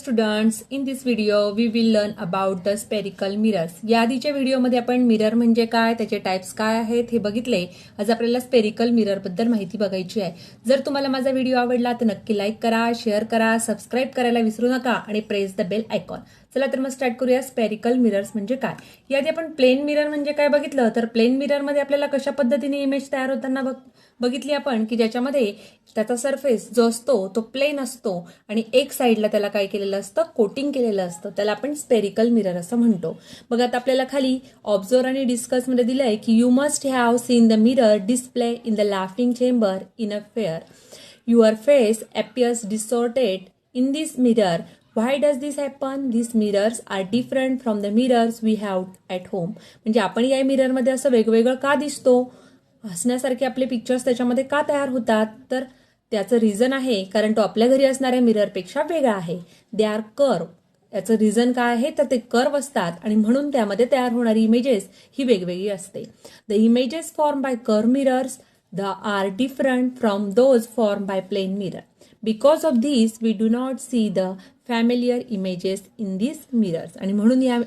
students, in this video we will learn about the spherical mirrors. या आधीच्या व्हिडिओमध्ये आपण मिरर म्हणजे काय, त्याचे टाइप्स काय आहेत हे बघितले. आज आपल्याला स्फेरिकल मिरर बद्दल माहिती बघायची आहे. जर तुम्हाला माझा व्हिडिओ आवडला तर नक्की लाईक करा, शेअर करा, सबस्क्राइब करायला विसरू नका आणि प्रेस द बेल आयकॉन. चला तर मग स्टार्ट करूया. स्फेरिकल मिरर्स म्हणजे काय. याआधी आपण प्लेन मिरर म्हणजे काय बघितलं, तर प्लेन मिरर मध्ये आपल्याला कशा पद्धतीने इमेज तयार होताना बघितली आपण की ज्याच्यामध्ये त्याचा सरफेस जो असतो तो प्लेन असतो आणि एक साईडला त्याला काय केलेलं असतं, कोटिंग केलेलं असतं. त्याला आपण स्फेरिकल मिरर असं म्हणतो. बघा आता आपल्याला खाली ऑब्झर्व आणि डिस्कस मध्ये दिलंय की you must have seen the mirror display in the laughing chamber in a fair. Your face appears distorted in this mirror. Why does this happen? These mirrors are different from the mirrors we have at home. म्हणजे आपण या मिररमध्ये असं वेगवेगळं का दिसतो, हसण्यासारखे आपले pictures त्याच्यामध्ये का तयार होतात, तर त्याचं रिझन आहे कारण तो आपल्या घरी असणाऱ्या मिररपेक्षा वेगळा आहे. They are curve. याचं रिझन काय आहे, तर ते कर्व असतात आणि म्हणून त्यामध्ये तयार होणारी इमेजेस ही वेगवेगळी असते. The images form by curve mirrors are different from those formed by plain mirror. Because of this, we do not see the familiar images in these mirrors. आणि म्हणून या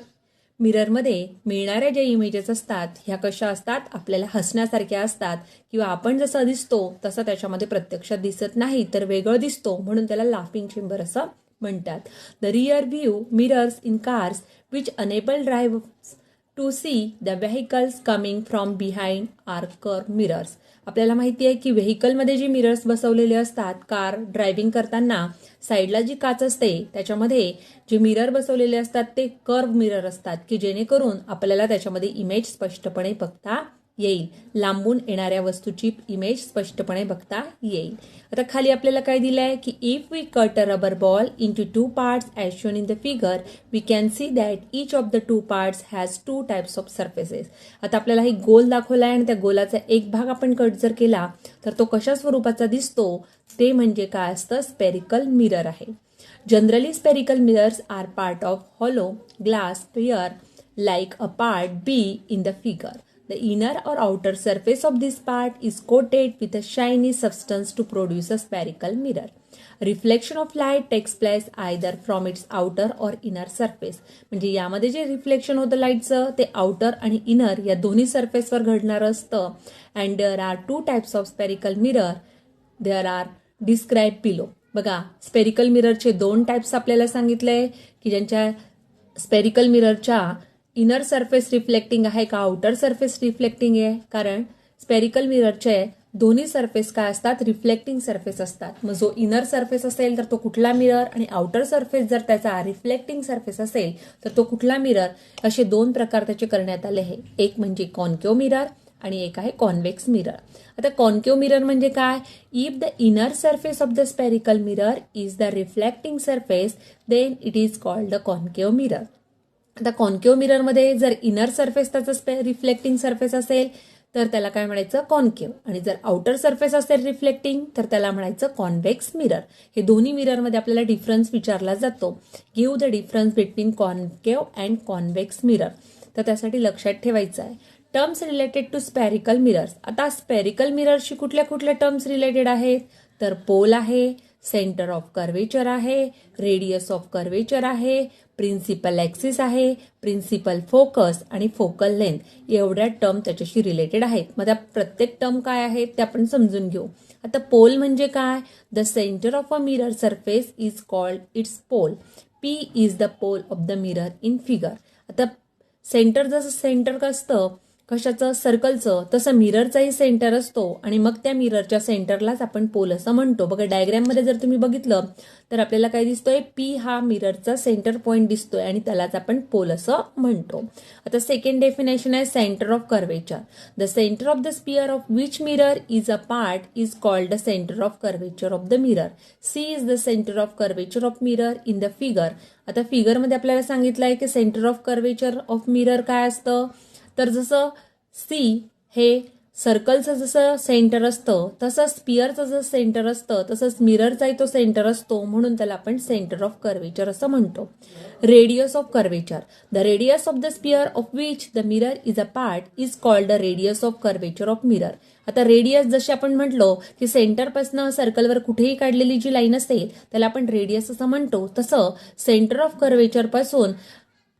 मिररमध्ये मिळणाऱ्या ज्या इमेजेस असतात ह्या कशा असतात, आपल्याला हसण्यासारख्या असतात किंवा आपण जसं दिसतो तसं त्याच्यामध्ये प्रत्यक्षात दिसत नाही तर वेगळं दिसतो, म्हणून त्याला लाफिंग चेंबर असं म्हणतात. The rear view mirrors in cars which enable drivers to see the vehicles coming from behind are curve mirrors. आपल्याला माहिती आहे की व्हेकलमध्ये जे मिरर्स बसवलेले असतात, कार ड्रायव्हिंग करताना साईडला जी काच असते त्याच्यामध्ये जे मिरर बसवलेले असतात ते कर्व मिरर असतात की जेणेकरून आपल्याला त्याच्यामध्ये इमेज स्पष्टपणे बघता येईल, लांबून येणाऱ्या वस्तूची इमेज स्पष्टपणे बघता येईल. आता खाली आपल्याला काय दिलंय की if we cut a rubber ball into two parts as shown in the figure we can see that each of the two parts has two types of surfaces. आता आपल्याला ही गोल दाखवलाय आणि त्या गोलाचा एक भाग आपण कट जर केला तर तो कशा स्वरूपाचा दिसतो, ते म्हणजे काय असतं, स्फेरिकल मिरर आहे. Generally spherical mirrors are part of hollow glass sphere like a part B in the figure. The inner or outer surface of this part is coated with a shiny substance to produce a spherical mirror. Reflection of light takes place either from its outer or inner surface. म्हणजे यामध्ये जे reflection होतं लाईटचं ते outer आणि inner या दोन्ही सरफेसवर घडणारं असतं. And there are two types of spherical mirror. There are describe below. बघा स्फेरिकल मिररचे दोन टाइप्स आपल्याला सांगितलंय की ज्यांच्या स्फेरिकल मिररच्या इनर सरफेस रिफ्लेक्टिंग आहे का आउटर सरफेस रिफ्लेक्टिंग आहे, कारण स्फेरिकल मिररचे दोन्ही सरफेस काय असतात, रिफ्लेक्टिंग सरफेस असतात. मग जो इनर सरफेस असेल तर तो कुठला मिरर आणि आउटर सरफेस जर त्याचा रिफ्लेक्टिंग सरफेस असेल तर तो कुठला मिरर, असे दोन प्रकार त्याचे करण्यात आले आहे. एक म्हणजे कॉन्केव्ह मिरर आणि एक आहे कॉन्व्हेक्स मिरर. आता कॉन्केव्ह मिरर म्हणजे काय, if the inner surface of the spherical mirror is the reflecting surface then it is called the concave mirror. आता कॉन्केव्ह मिररमध्ये जर इनर सरफेस त्याचं रिफ्लेक्टिंग सरफेस असेल तर त्याला काय म्हणायचं, कॉन्केव्ह. आणि जर आउटर सरफेस असेल रिफ्लेक्टिंग तर त्याला म्हणायचं कॉन्व्हेक्स मिरर. हे दोन्ही मिररमध्ये आपल्याला डिफरन्स विचारला जातो. Give the difference between concave and convex mirror. तर त्यासाठी लक्षात ठेवायचं आहे terms related to spherical mirrors. आता स्फेरिकल मिररशी कुठल्या कुठल्या टर्म्स रिलेटेड आहेत, तर पोल आहे, सेंटर ऑफ कर्वेचर आहे, रेडियस ऑफ कर्वेचर आहे, प्रिन्सिपल ॲक्सिस आहे, प्रिन्सिपल फोकस आणि फोकल लेंथ, एवढ्या टर्म त्याच्याशी रिलेटेड आहेत. मग त्या प्रत्येक टर्म काय आहेत ते आपण समजून घेऊ. आता पोल म्हणजे काय, the centre of a mirror surface is called its pole. P is the pole of the mirror in figure. आता सेंटर जसं सेंटर असतं कशाचं, सर्कलचं, तसं मिररचाही सेंटर असतो आणि मग त्या मिररच्या सेंटरलाच आपण पोल असं म्हणतो. बघा डायग्राममध्ये जर तुम्ही बघितलं तर आपल्याला काय दिसतोय, पी हा मिररचा सेंटर पॉइंट दिसतोय आणि त्यालाच आपण पोल असं म्हणतो. आता सेकंड डेफिनेशन आहे centre of curvature. The centre of the sphere of which mirror is a part is called the centre of curvature of the mirror. C is the centre of curvature of mirror in the figure. आता फिगरमध्ये आपल्याला सांगितलं आहे की centre of curvature of mirror काय असतं, तर जसं सी हे सर्कलचं जसं सेंटर असतं तसंच स्पिअरचं जसं सेंटर असतं तसंच मिररचाही तो सेंटर असतो, म्हणून त्याला आपण सेंटर ऑफ कर्वेचर असं म्हणतो. Radius of curvature. The radius of the sphere of which the mirror is a part is called the radius of curvature of mirror. आता रेडियस जसे आपण म्हटलो की सेंटरपासून सर्कलवर कुठेही काढलेली जी लाईन असते त्याला आपण रेडियस असं म्हणतो, तसं सेंटर ऑफ कर्वेचर पासून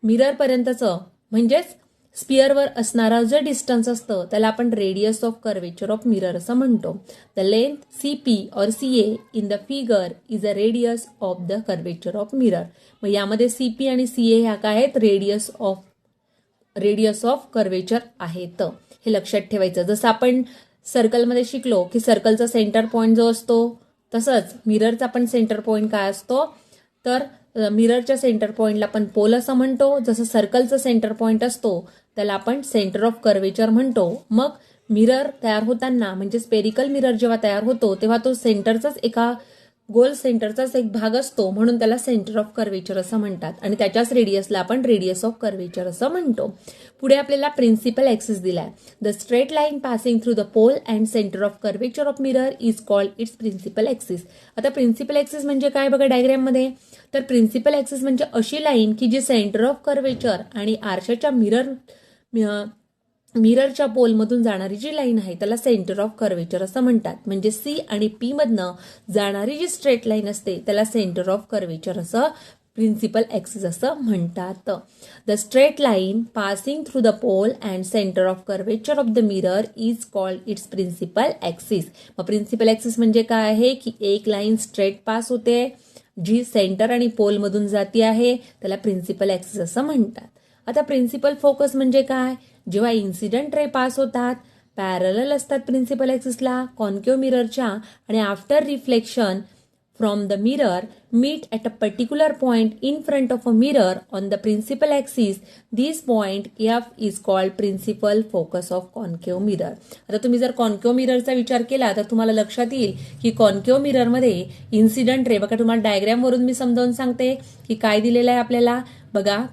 मिररपर्यंतचं म्हणजेच स्पिअरवर असणारा जे डिस्टन्स असतं त्याला आपण radius of curvature of mirror असं म्हणतो. द लेंथ CP और CA in the figure is a radius of the curvature of mirror. मग यामध्ये CP आणि CA ह्या काय आहेत? रेडियस ऑफ कर्वेचर आहेत. हे लक्षात ठेवायचं. जसं आपण सर्कलमध्ये शिकलो की सर्कलचा सेंटर पॉइंट जो असतो तसंच मिररचा पण सेंटर पॉइंट काय असतो, तर मिररच्या सेंटर पॉइंटला आपण पोल असं म्हणतो. जसं सर्कलचं सेंटर पॉइंट असतो त्याला आपण सेंटर ऑफ कर्वेचर म्हणतो. मग मिरर तयार होताना म्हणजे स्पेरिकल मिरर जेव्हा तयार होतो तेव्हा तो सेंटरचाच एका गोल सेंटरचाच एक भाग असतो, म्हणून त्याला सेंटर ऑफ कर्वेचर असं म्हणतात आणि त्याच्याच रेडियसला आपण रेडियस ऑफ कर्वेचर असं म्हणतो. पुढे आपल्याला प्रिन्सिपल ऍक्सिस दिलाय. The straight line passing through the pole and centre of curvature of mirror is called its principal axis. आता प्रिन्सिपल ऍक्सिस म्हणजे काय बघा डायग्राम मध्ये. तर प्रिन्सिपल ऍक्सिस म्हणजे अशी लाईन की जी सेंटर ऑफ कर्वेचर आणि आरशाच्या मिररच्या पोलमधून जाणारी जी लाईन आहे त्याला सेंटर ऑफ कर्वेचर असं म्हणतात. म्हणजे C आणि P मधनं जाणारी जी स्ट्रेट लाईन असते त्याला सेंटर ऑफ कर्वेचर असं प्रिन्सिपल ऍक्सिस असं म्हणतात. The straight line passing through the pole and centre of curvature of the mirror is called its principal axis. मग प्रिन्सिपल ऍक्सिस म्हणजे काय आहे की एक लाईन स्ट्रेट पास होते जी सेंटर आणि पोल मधून जाती आहे त्याला प्रिन्सिपल ऍक्सिस असं म्हणतात. आता प्रिन्सिपल फोकस म्हणजे काय? जेव्हा इन्सिडेंट रे पास होतात पॅरलल असतात प्रिन्सिपल ऍक्सिसला कॉन्केव्ह मिररच्या आणि after reflection from the mirror meet at a particular point in front of a mirror on the principal axis. This point F is called principal focus of concave mirror. आता तुम्ही जर concave मिररचा विचार केला तर तुम्हाला लक्षात येईल की कॉन्केव्ह मिररमध्ये इन्सिडेंट रे बघा, तुम्हाला डायग्रामवरून मी समजावून सांगते की काय दिलेलं आहे आपल्याला. बघा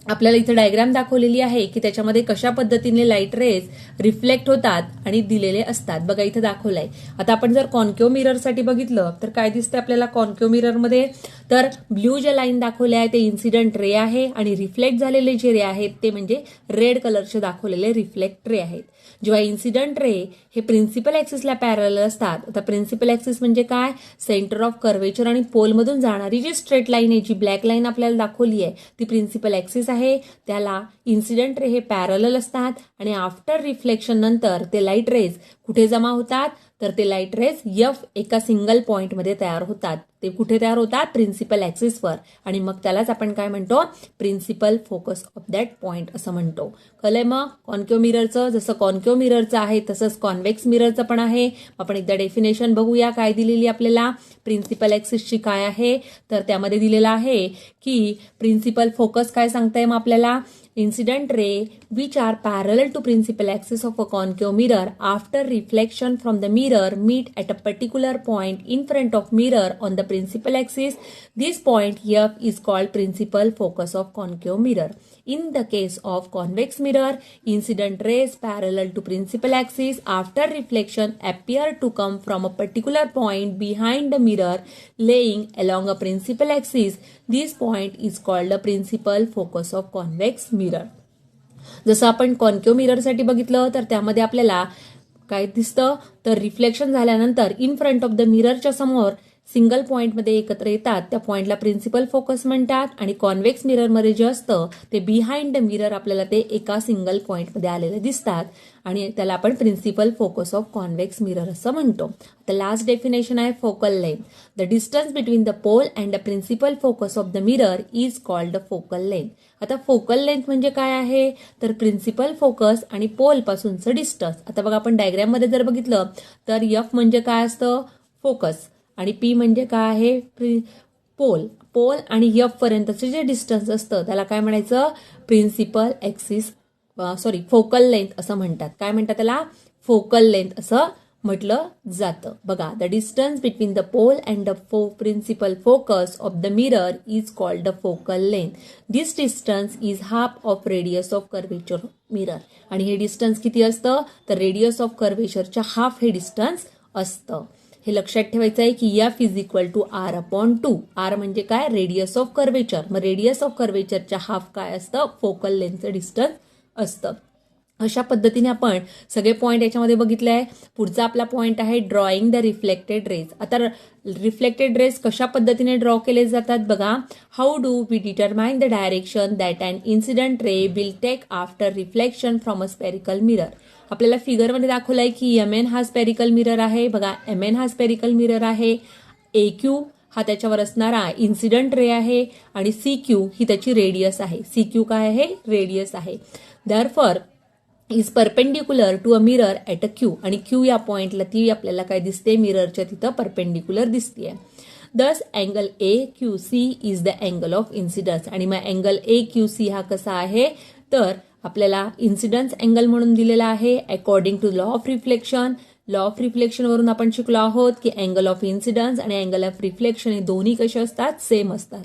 आपल्याला इथे डायग्राम दाखवलेली आहे की त्याच्यामध्ये कशा पद्धतीने लाईट रेज रिफ्लेक्ट होतात आणि दिलेले असतात. बघा इथे दाखवलंय. आता आपण जर कॉन्केव्ह मिररसाठी बघितलं तर काय दिसतंय आपल्याला कॉन्केव्ह मिररमध्ये, तर ब्ल्यू जे लाईन दाखवले आहे ते इन्सिडेंट रे आहे आणि रिफ्लेक्ट झालेले जे रे आहेत ते म्हणजे रेड कलरचे दाखवलेले रिफ्लेक्ट रे आहेत. जेव्हा इन्सिडेंट रे हे प्रिन्सिपल ऍक्सिसला पॅरलल असतात. आता प्रिन्सिपल ऍक्सिस म्हणजे काय? सेंटर ऑफ कर्वेचर आणि पोलमधून जाणारी जी स्ट्रेट लाईन आहे, जी ब्लॅक लाईन आपल्याला दाखवली आहे ती प्रिन्सिपल ऍक्सिस आहे. त्याला इन्सिडेंट रे हे पॅरलल असतात आणि आफ्टर रिफ्लेक्शन नंतर ते लाईट रेज कुठे जमा होतात, तर ते लाईट रेज F एका सिंगल पॉइंटमध्ये तयार होतात. ते कुठे तयार होतात? प्रिन्सिपल ऍक्सिसवर. आणि मग त्यालाच आपण काय म्हणतो? Principal focus of that point असं म्हणतो. कळलंय मग कॉन्केव्ह मिररचं. जसं कॉन्केव्ह मिररचं आहे तसंच कॉन्व्हेक्स मिररचं पण आहे. आपण एकदा डेफिनेशन बघूया काय दिलेली आपल्याला. प्रिन्सिपल ऍक्सिसची काय आहे तर त्यामध्ये दिलेलं आहे की प्रिन्सिपल फोकस काय सांगताय मग आपल्याला. Incident ray which are parallel to principal axis of a concave mirror after reflection from the mirror meet at a particular point in front of mirror on the principal axis. This point F is called principal focus of concave mirror. In the case of convex mirror, incident rays parallel to principal axis after reflection appear to come from a particular point behind the mirror laying along a principal axis. This point is called the principal focus of convex mirror. जसं आपण concave मिररसाठी बघितलं तर त्यामध्ये आपल्याला काय दिसतं तर reflection झाल्यानंतर इन फ्रंट ऑफ द मिररच्या समोर सिंगल पॉइंटमध्ये एकत्र येतात त्या पॉइंटला प्रिन्सिपल फोकस म्हणतात. आणि कॉन्व्हेक्स मिररमध्ये जे असतं ते बिहाइंड द मिरर आपल्याला ते एका सिंगल पॉइंटमध्ये आलेले दिसतात आणि त्याला आपण principal focus of convex mirror असं म्हणतो. द लास्ट डेफिनेशन आहे focal length. The distance between the pole and the principal focus of the mirror is called the focal length. आता फोकल लेंथ म्हणजे काय आहे तर प्रिन्सिपल फोकस आणि pole पासूनचं डिस्टन्स. आता बघा आपण डायग्राम मध्ये जर बघितलं तर F म्हणजे काय असतं फोकस आणि P म्हणजे काय आहे पोल आणि F पर्यंतचे जे डिस्टन्स असतं त्याला काय म्हणायचं प्रिन्सिपल ऍक्सिस फोकल लेंथ असं म्हणतात. काय म्हणतात त्याला फोकल लेंथ असं म्हटलं जातं. बघा, the distance between the pole and the principal focus of the mirror is called the focal length. This distance is half of radius of curvature mirror. आणि हे डिस्टन्स किती असतं, तर रेडियस ऑफ कर्वेचरच्या हाफ हे डिस्टन्स असतं. हे लक्षात ठेवायचं आहे की F is equal to R upon 2. R म्हणजे काय, रेडियस ऑफ कर्वेचर. मग रेडियस ऑफ कर्वेचरच्या हाफ काय असतं, फोकल लेंथचं डिस्टन्स असतं. अशा पद्धतीने आपण सगळे पॉइंट याच्यामध्ये बघितले आहे. पुढचा आपला पॉइंट आहे ड्रॉइंग द रिफ्लेक्टेड रेज. आता रिफ्लेक्टेड रेज कशा पद्धतीने ड्रॉ केले जातात बघा. How do we determine the direction that an incident ray will take after reflection from a spherical mirror. आपल्याला फिगरमध्ये दाखवलंय की MN हा स्पेरिकल मिरर आहे. बघा, MN हा स्पेरिकल मिरर आहे. AQ हा त्याच्यावर असणारा इन्सिडेंट रे आहे आणि CQ ही त्याची रेडियस आहे. CQ काय आहे, रेडियस आहे. Therefore is perpendicular to a mirror at a Q. आणि Q या पॉइंटला ती आपल्याला काय दिसते, मिररच्या तिथं परपेंडिक्युलर दिसते. दस angle AQC is the angle of incidence. आणि मग अँगल AQC हा कसा आहे, तर आपल्याला इन्सिडन्स अँगल म्हणून दिलेला आहे according to law of reflection. Law of reflection वरून आपण शिकलो आहोत की अँगल ऑफ इन्सिडन्स आणि अँगल ऑफ रिफ्लेक्शन हे दोन्ही कसे असतात, सेम असतात.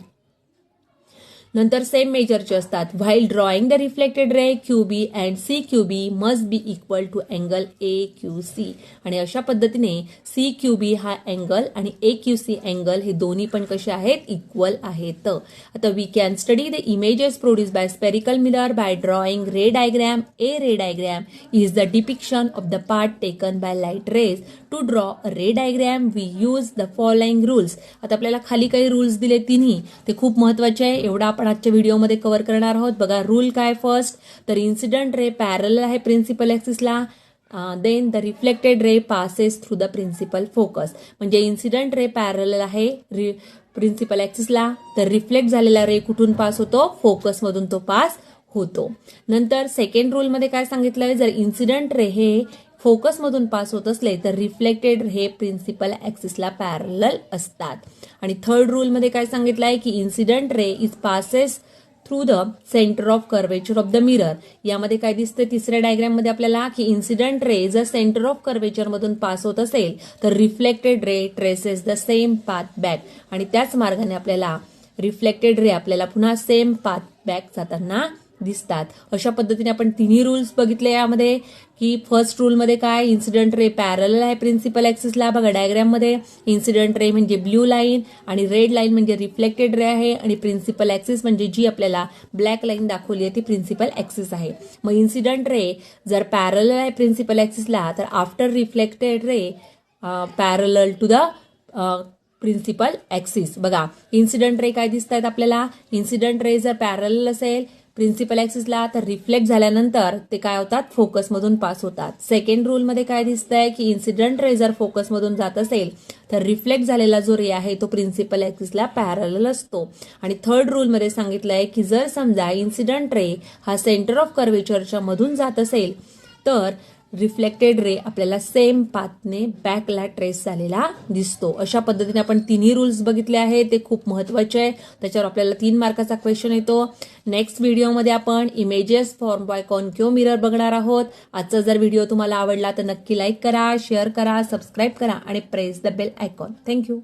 नंतर सेम मेजरचे असतात. While drawing the reflected ray QB अँड CQB must be equal to angle AQC. आणि अशा पद्धतीने CQB हा अँगल आणि AQC अँगल हे दोन्ही पण कसे आहेत, इक्वल आहेत. आता we can study the images produce by spherical mirror by drawing ray diagram. A ray diagram is the depiction of the part taken by light rays. To draw a ray diagram we use the following rules. आता आपल्याला खाली काही rules दिले तिन्ही, ते खूप महत्वाचे आहे. एवढा आपण आजच्या व्हिडिओमध्ये कव्हर करणार आहोत. बघा, रूल काय फर्स्ट, तर इन्सिडेंट रे पॅरलल आहे प्रिन्सिपल ऍक्सिसला. Then the reflected ray passes through the principal focus. म्हणजे इन्सिडेंट रे पॅरलल आहे प्रिन्सिपल ऍक्सिसला, तर रिफ्लेक्ट झालेला रे कुठून पास होतो, फोकस मधून तो पास होतो. नंतर सेकंड रूल मध्ये काय सांगितलंय, जर इन्सिडेंट रे हे फोकस मधून पास होत असले तर रिफ्लेक्टेड हे प्रिन्सिपल ऍक्सिसला पॅरलल असतात. आणि थर्ड रूल मध्ये काय सांगितलंय की incident ray is passes through the centre of curvature of the mirror. यामध्ये काय दिसतं, तिसऱ्या डायग्राम मध्ये आपल्याला की इन्सिडेंट रे जर सेंटर ऑफ कर्वेचर मधून पास होत असेल तर reflected ray traces the same path back. आणि त्याच मार्गाने आपल्याला रिफ्लेक्टेड रे आपल्याला पुन्हा सेम पाथ बॅक जाताना दिसतात. अशा पद्धतीने आपण तिन्ही रूल्स बघितले यामध्ये की फर्स्ट रूल मध्ये काय, इन्सिडेंट रे पॅरलल आहे प्रिन्सिपल ऍक्सिसला. बघा, डायग्राम मध्ये इन्सिडेंट रे म्हणजे ब्ल्यू लाईन आणि रेड लाईन म्हणजे रिफ्लेक्टेड रे आहे आणि प्रिन्सिपल ऍक्सिस म्हणजे जी आपल्याला ब्लॅक लाईन दाखवली आहे ती प्रिन्सिपल ऍक्सिस आहे. मग इन्सिडेंट रे जर पॅरलल आहे प्रिन्सिपल ऍक्सिसला तर after reflected ray parallel to the principal axis. बघा, इन्सिडेंट रे काय दिसत आहेत आपल्याला, इन्सिडेंट रे जर पॅरलल असेल प्रिन्सिपल ऍक्सिसला तर रिफ्लेक्ट झाल्यानंतर ते काय होतात, फोकस मधून पास होतात. सेकंड रूल मध्ये काय दिसतंय की इन्सिडेंट रे जर फोकस मधून जात असेल तर रिफ्लेक्ट झालेला जो रे आहे तो प्रिन्सिपल ऍक्सिसला पॅरलल असतो. आणि थर्ड रूल मध्ये सांगितलंय की जर समजा इन्सिडेंट रे हा सेंटर ऑफ कर्वेचरच्या मधून जात असेल तर रिफ्लेक्टेड रे आपल्याला सेम पाथने बॅकला ट्रेस झालेला दिसतो. अशा पद्धतीने आपण तिन्ही रूल्स बघितले आहेत, ते खूप महत्वाचे आहे. त्याच्यावर आपल्याला 3 मार्काचा क्वेश्चन येतो. नेक्स्ट व्हिडिओमध्ये आपण images form by concave mirror बघणार आहोत. आजचा जर व्हिडिओ तुम्हाला आवडला तर नक्की लाईक करा, शेअर करा, सबस्क्राईब करा आणि press the bell icon. Thank you.